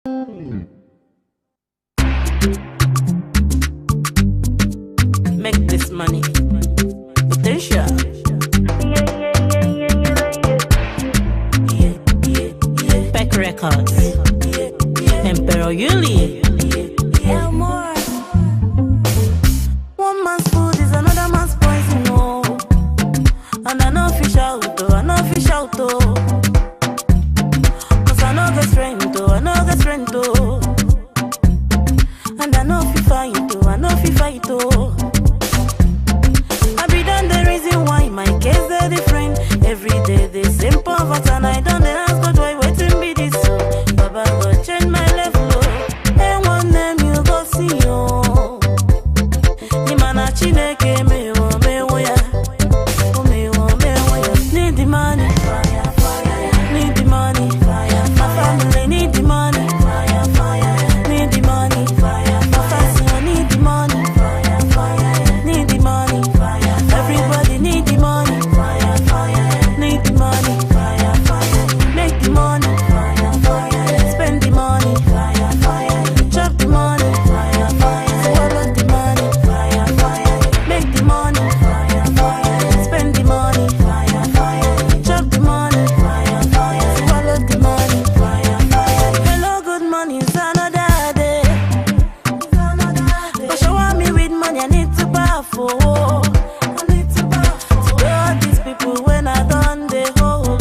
Make this money. Potential. Peck Records. Emperor Yuli. One man's food is another man's poison, oh. And I know fish out, oh, I know fish out, oh. Cause I know get strength, oh, I know get strength, oh. And I know fi fight, oh, I know fi fight, oh. I be done the reason why my case they different. Every day the same poverty and I done the ask God why waiting be this so. Baba God change my level, oh. And one name you go see, oh. Ni mana chineke me wo ya. Oh me wo ya. Need the money, fire, fire. Need the money, fire, fire. My family need the money, fire, fire. Need the money, fire, my family need the money, fire, fire. Need the money, fire. Everybody need the money, fire, fire. Need the money, fire, fire. Make the money, fire, fire. Spend the money, fire, fire. Chop the money, fire, fire. Swallow the money, fire, fire. Make the money, fire, fire. Spend the money, fire, fire. Chop the money, fire, fire. Swallow the money, fire, fire. Hello, good morning, it's another day. But show me with money, I need to buy for. I need to buy for. To all these people when I done the whole.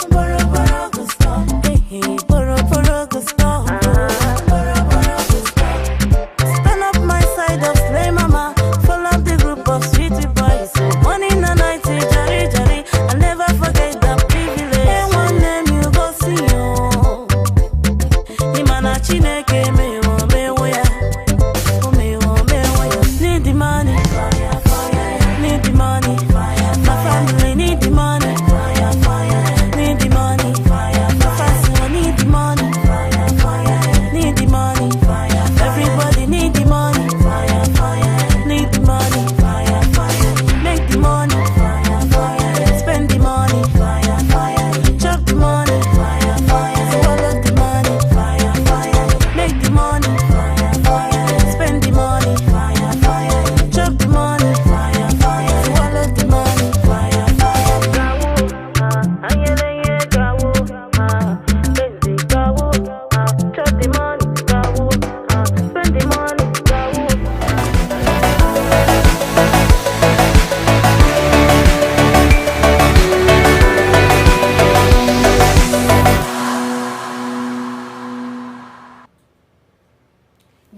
Borrow, go stop. Hey, borrow, go stop. Borrow, go stop. Stand up my side of slay mama. Follow up the group of sweetie boys. So money na night, jari jari. I never forget that privilege. And one name you go see, oh. Ni mana chineke me wo ya. Oh me wo ya. Need the money, fire, fire. Need the money, fire. My family need the money, fire, fire. Need the money, fire. My family need the money, fire, fire. Need the money, fire. Everybody need the money, fire, fire. Need the money, fire, fire. Make the money, fire, fire. Spend the money, fire, fire. Chop the money, fire, fire. Swallow the money, fire, fire. Make the money, fire, fire. Spend the money, fire, fire. Chop the money, fire, fire. Swallow the money, fire, fire. Chop the money, spend the money,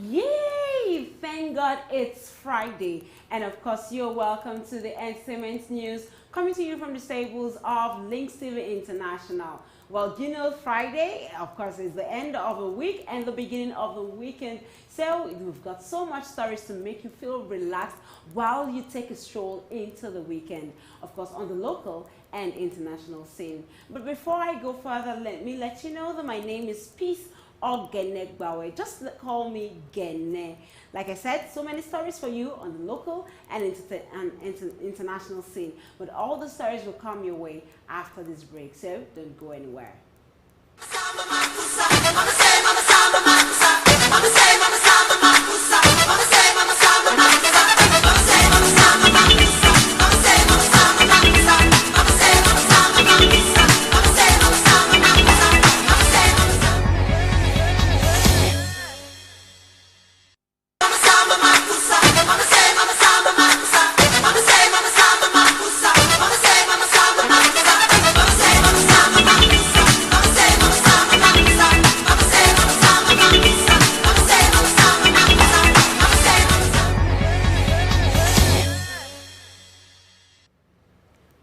Yay! Thank God it's Friday. And of course, you're welcome to the entertainment news coming to you from the stables of LINKSTVI International. Well, you know, Friday, of course, is the end of the week and the beginning of the weekend. So we've got so much stories to make you feel relaxed while you take a stroll into the weekend. Of course, on the local and international scene. But before I go further, let me let you know that my name is Peace or Genegbawe. Just call me Gene. Like I said, so many stories for you on the local and international scene. But all the stories will come your way after this break, so don't go anywhere.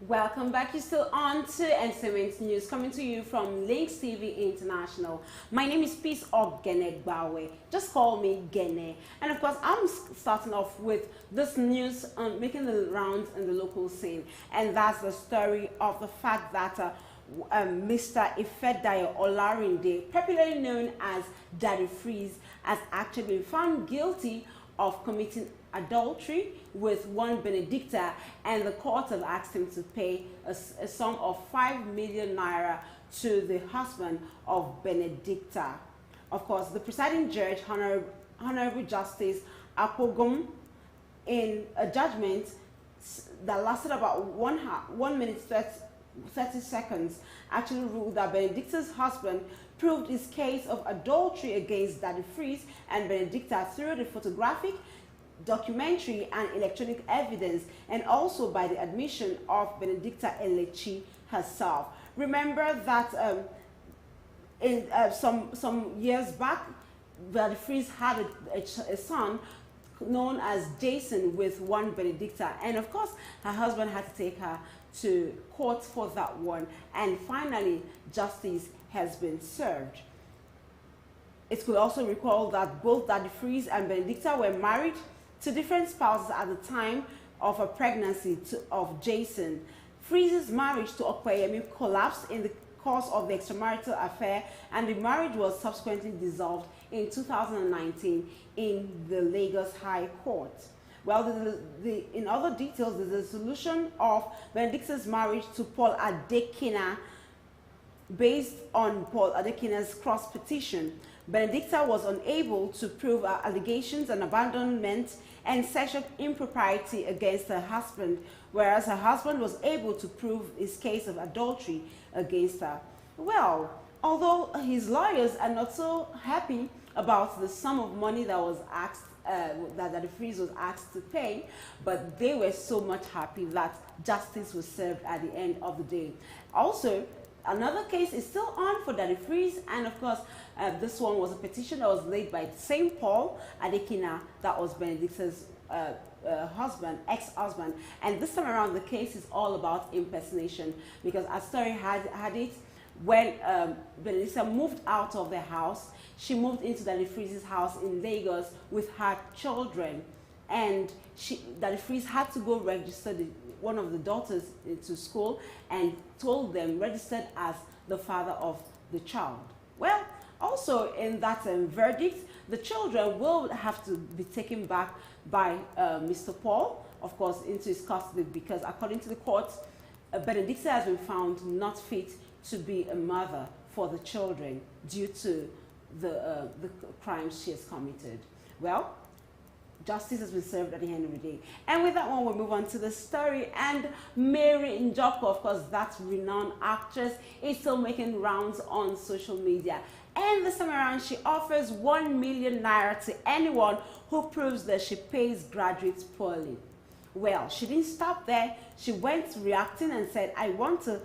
Welcome back. You're still on to Entertainment News coming to you from LINKSTVI International. My name is Peace or Genegbawe. Just call me Gene. And of course, I'm starting off with this news making the rounds in the local scene. And that's the story of the fact that Mr. Ifedayo Olarinde, popularly known as Daddy Freeze, has actually been found guilty of committing adultery with one Benedicta, and the court have asked him to pay a sum of 5 million naira to the husband of Benedicta. Of course, the presiding judge, Honorable Justice Akpogum, in a judgment that lasted about 1 minute 30 seconds, actually ruled that Benedicta's husband proved his case of adultery against Daddy Freeze and Benedicta through the photographic, documentary, and electronic evidence, and also by the admission of Benedicta Elechi herself. Remember that in some years back, Daddy Freeze had a son known as Jason with one Benedicta, and of course her husband had to take her to court for that one, and finally justice has been served. It could also recall that both Daddy Freeze and Benedicta were married to different spouses at the time of a pregnancy of Jason. Freeze's marriage to Okweyemi collapsed in the course of the extramarital affair, and the marriage was subsequently dissolved in 2019 in the Lagos High Court. Well, in other details, the dissolution of Benedicta's marriage to Paul Adekina, based on Paul Adekina's cross petition, Benedicta was unable to prove allegations and abandonment and sexual impropriety against her husband, whereas her husband was able to prove his case of adultery against her. Well, although his lawyers are not so happy about the sum of money that was asked, that the Freeze was asked to pay, but they were so much happy that justice was served at the end of the day. Also, another case is still on for Daddy Freeze, and of course, this one was a petition that was laid by St. Paul Adekina, that was Benedicta's husband, ex-husband, and this time around the case is all about impersonation, because our story had it when Benedicta moved out of the house. She moved into Daddy Freeze's house in Lagos with her children, and Daddy Freeze had to go register one of the daughters into school, and told them registered as the father of the child. Well, also in that verdict, the children will have to be taken back by Mr. Paul, of course, into his custody, because according to the court, Benedicta has been found not fit to be a mother for the children due to the crimes she has committed. Well, justice has been served at the end of the day. And with that one, we'll move on to the story. And Mary Njoko, of course, that renowned actress, is still making rounds on social media. And this time around, she offers 1 million naira to anyone who proves that she pays graduates poorly. Well, she didn't stop there. She went reacting and said, I want to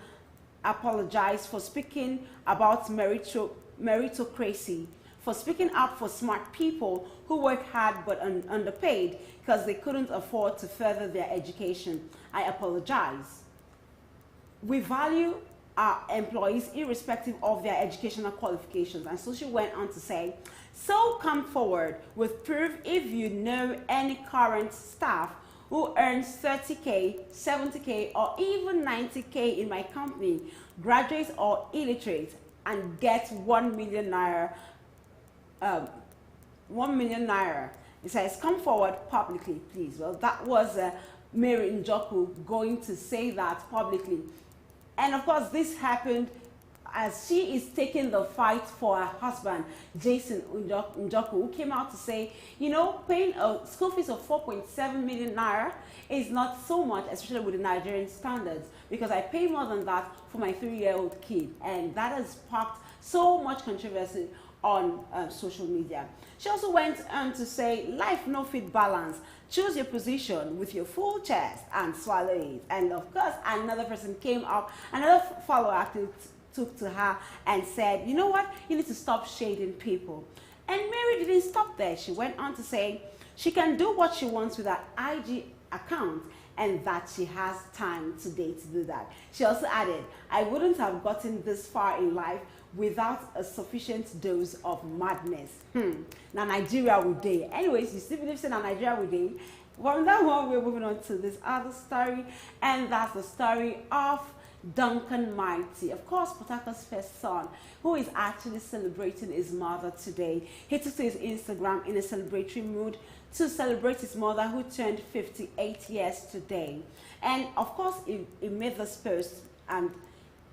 apologize for speaking about meritocracy, for speaking up for smart people who work hard but underpaid because they couldn't afford to further their education. I apologize. We value our employees irrespective of their educational qualifications. And so she went on to say, so come forward with proof if you know any current staff who earns 30K, 70K, or even 90K in my company, graduates or illiterate, and get 1 million naira. 1 million naira. It says, come forward publicly, please. Well, that was Mary Njoku going to say that publicly. And of course, this happened as she is taking the fight for her husband, Jason Njoku, who came out to say, you know, paying a school fees of 4.7 million naira is not so much, especially with the Nigerian standards, because I pay more than that for my 3-year-old kid. And that has sparked so much controversy on social media. She also went on to say, life no fit balance. Choose your position with your full chest and swallow it. And of course, another person came up, another follower actually took to her and said, you know what, you need to stop shading people. And Mary didn't stop there. She went on to say she can do what she wants with her IG account, and that she has time today to do that. She also added, I wouldn't have gotten this far in life without a sufficient dose of madness. Now Nigeria will day. Anyways, you still believe in Nigeria will day. From that one, we're moving on to this other story, and that's the story of Duncan Mighty, of course, Potaka's first son, who is actually celebrating his mother today. He took to his Instagram in a celebratory mood to celebrate his mother, who turned 58 years today. And of course, he made this post, and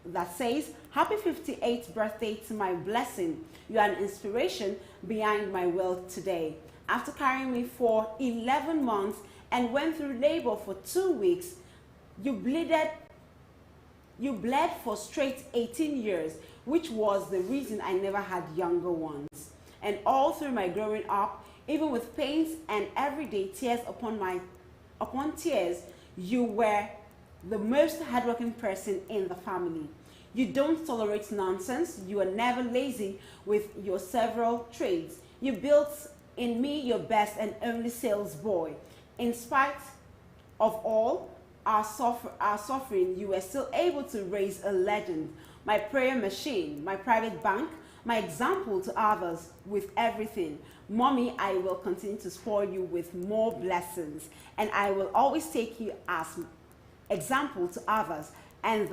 that says, "Happy 58th birthday to my blessing. You are an inspiration behind my wealth today. After carrying me for 11 months and went through labor for 2 weeks, you bled for straight 18 years, which was the reason I never had younger ones. And all through my growing up, even with pains and everyday tears upon tears, you were the most hardworking person in the family. You don't tolerate nonsense. You are never lazy with your several trades. You built in me your best and only sales boy. In spite of all our suffering, you were still able to raise a legend. My prayer machine, my private bank, my example to others with everything. Mommy, I will continue to spoil you with more blessings, and I will always take you as example to others, and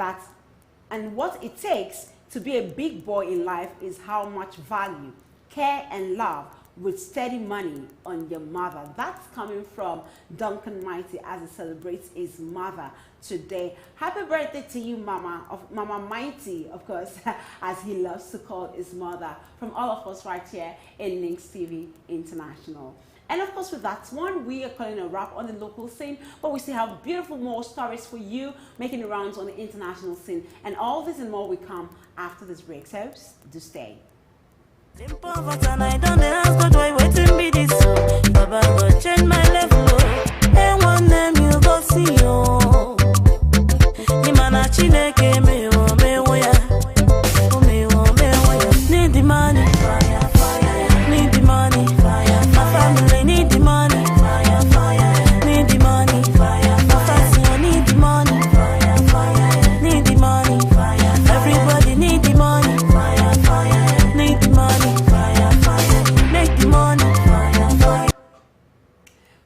what it takes to be a big boy in life is how much value, care, and love with steady money on your mother." That's coming from Duncan Mighty as he celebrates his mother today. Happy birthday to you, Mama Mighty, of course, as he loves to call his mother, from all of us right here in Links TV International. And of course, with that one, we are calling a wrap on the local scene, but we still have beautiful more stories for you making the rounds on the international scene. And all this and more will come after this break, so do stay. And I don't ask God why waiting be this. Baba go change my level. And one name you go see you. Imana chineke me wo ya. Me wo ya. Need the money, fire, fire. Need the money, fire, fire. My family need the money, fire, fire. Need the money, fire, fire. My family need the money, fire, fire. Need the money, fire, fire. Everybody need the money, fire, fire. Need the money.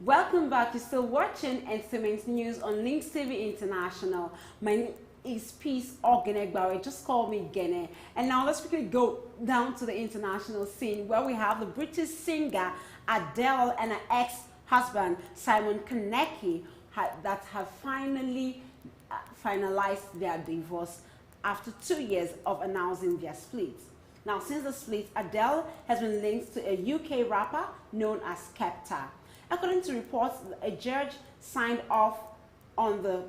Welcome back. You're still watching Entertainment News on LINKSTVI International. My name is Peace Ogenegbawe. Just call me Gene. And now let's quickly go down to the international scene where we have the British singer Adele and her ex-husband Simon Konecki that have finally finalized their divorce after 2 years of announcing their split. Now, since the split, Adele has been linked to a UK rapper known as Skepta. According to reports, a judge signed off on the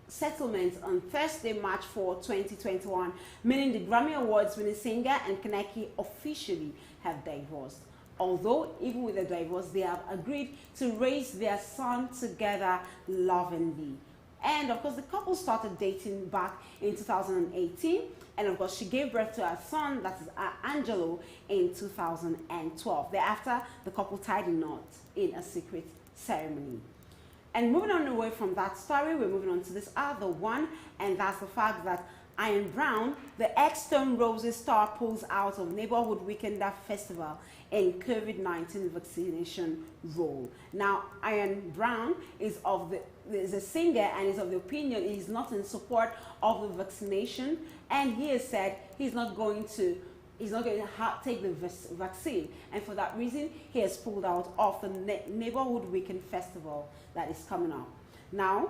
settlement on Thursday, March 4, 2021, meaning the Grammy Awards winning singer and Konecki officially have divorced. Although, even with the divorce, they have agreed to raise their son together lovingly. And of course, the couple started dating back in 2018. And of course, she gave birth to her son, that is Angelo, in 2012. Thereafter, the couple tied a knot in a secret ceremony. And moving on away from that story, we're moving on to this other one, and that's the fact that Ian Brown, the ex-Stone Roses star, pulls out of Neighborhood Weekender Festival in COVID-19 vaccination role. Now, Ian Brown is a singer and is of the opinion he's not in support of the vaccination, and he has said he's not going to take the vaccine, and for that reason he has pulled out of the Neighborhood Weekend Festival that is coming up. Now,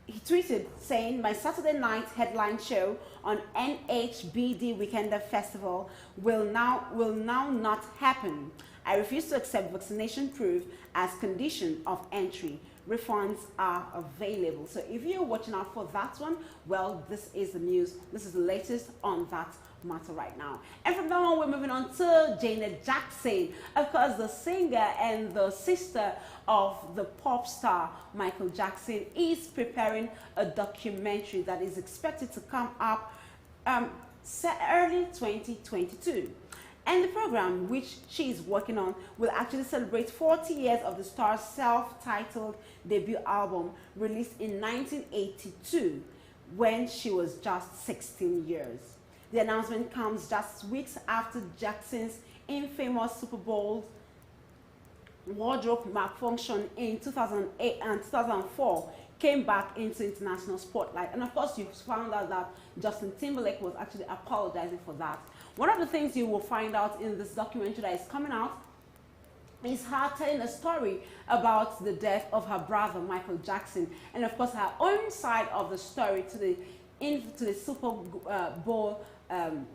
he tweeted saying, "My Saturday night headline show on NHBD Weekender Festival will now not happen. I refuse to accept vaccination proof as condition of entry. Refunds are available." So if you're watching out for that one, well, this is the news. This is the latest on that matter right now. And from now on, we're moving on to Janet Jackson, of course, the singer and the sister of the pop star Michael Jackson, is preparing a documentary that is expected to come up early 2022. And the program, which she is working on, will actually celebrate 40 years of the star's self-titled debut album released in 1982 when she was just 16 years. The announcement comes just weeks after Jackson's infamous Super Bowl wardrobe malfunction in 2008 and 2004 came back into international spotlight. And of course, you found out that Justin Timberlake was actually apologizing for that. One of the things you will find out in this documentary that is coming out is her telling a story about the death of her brother, Michael Jackson, and of course her own side of the story to the into the Super Bowl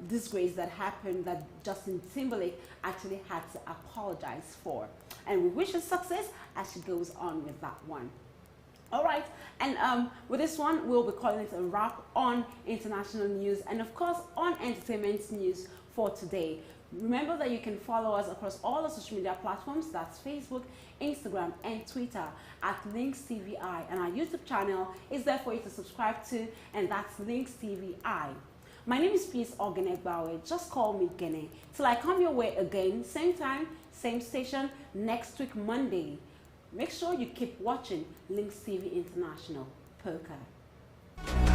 disgrace that happened, that Justin Timberlake actually had to apologize for. And we wish her success as she goes on with that one. All right, and with this one, we'll be calling it a wrap on international news and, of course, on entertainment news for today. Remember that you can follow us across all our social media platforms. That's Facebook, Instagram, and Twitter at LINKSTVI. And our YouTube channel is there for you to subscribe to, and that's LINKSTVI. My name is Peace Ogenegbawe. Just call me Gene. Till I come your way again, same time, same station, next week, Monday. Make sure you keep watching Links TV International. Poker.